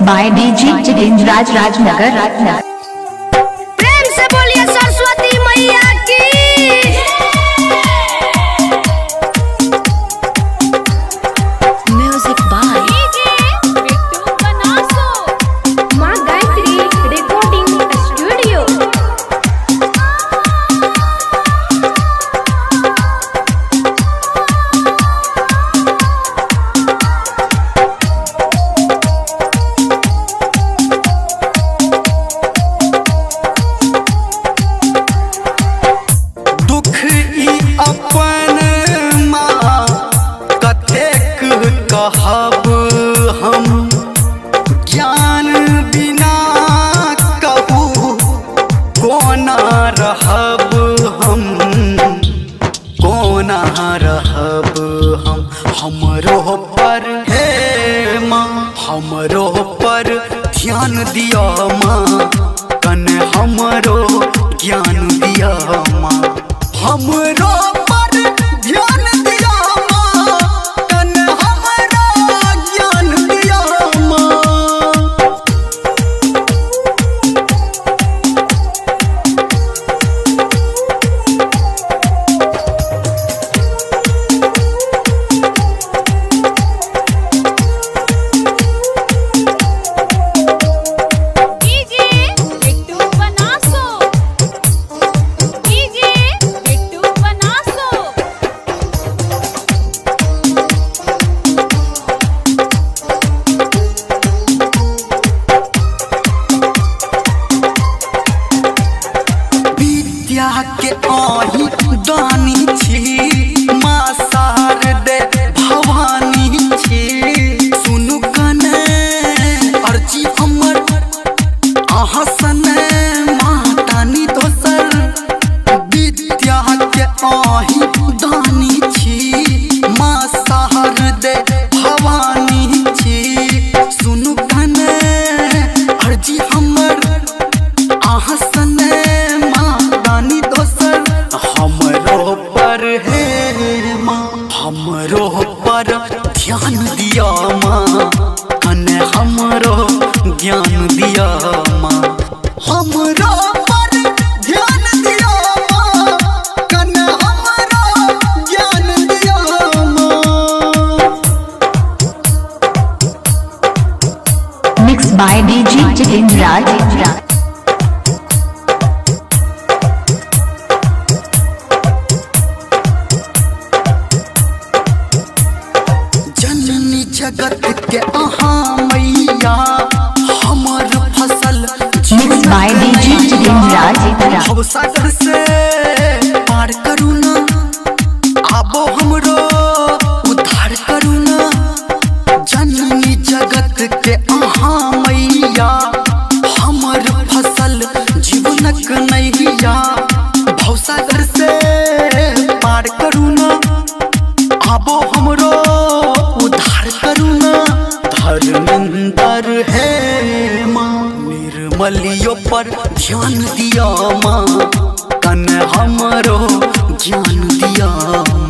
By DJ Jitendra Rajnagar. प्रेम से बोलिए सरस्वती मैया की। म्यूजिक बाय माँ गायत्री रिकॉर्डिंग स्टूडियो। अपन माँ कतेक कहब हम, ज्ञान बिना कहू कोना रहब हम, कोना रहब हम। हमरो पर हे माँ, हमरो पर ध्यान दिया माँ, कन हमरो ज्ञान दिया माँ। हमरो पर ध्यान दिया माँ, कन हमरा ज्ञान दिया माँ। के आही दानी छी माँ शारदे भवानी छी। सुनु कने अर्जी हमर अहाँ सने मातानी दोसर। विद्या के आही दानी छी माँ शारदे भवानी छी। सुनु कने अर्जी हमर अहाँ सने हमरो पर हे माँ, हमरो पर ध्यान दिया माँ, कन हमरो ज्ञान दिया माँ। हमरो पर ध्यान दिया माँ, कन हमरो ज्ञान दिया माँ। मिक्स बाय डीजे जितेंद्र राज। जगत के अहाँ मैया हमर फसल मिक्स बाय डीजे जितेंद्र राज। भवसागर से पार करू ना, आबो हमरो उद्धार करू ना। जननी जगत के अहाँ मैया हमर फसल जीवनक नैया। भवसागर से पार करू ना, आबो हमरो उद्धार करुणा। धर्मेंद्र है माँ, निर्मलियों पर ध्यान दिया माँ, कन हमरो ज्ञान दिया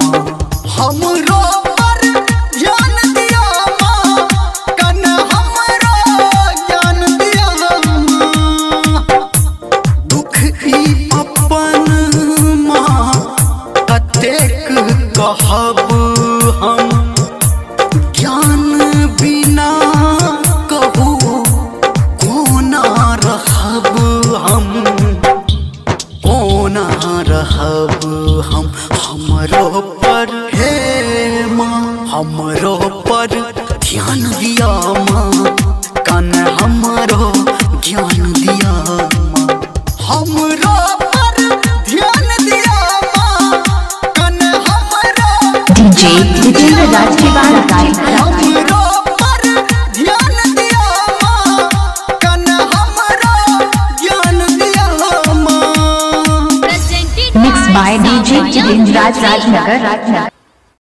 माँ। हमरो पर ध्यान दिया माँ, कन हमरो ज्ञान दिया माँ। दुख ही अपन माँ कतेक कहब हम, ज्ञान बिना कहू कोना रहब हम, कोना रहब हम। हमरो पर हे माँ, हमरो पर ध्यान दिया माँ, कन हमरो ज्ञान दिया माँ। हमरो पर ध्यान दिया माँ, कन हमरो डीजे जितेंद्र राज की बात। हमरो पर ध्यान दिया माँ, कन हमरो ज्ञान दिया माँ। Mix by DJ Jitendra Rajnagar.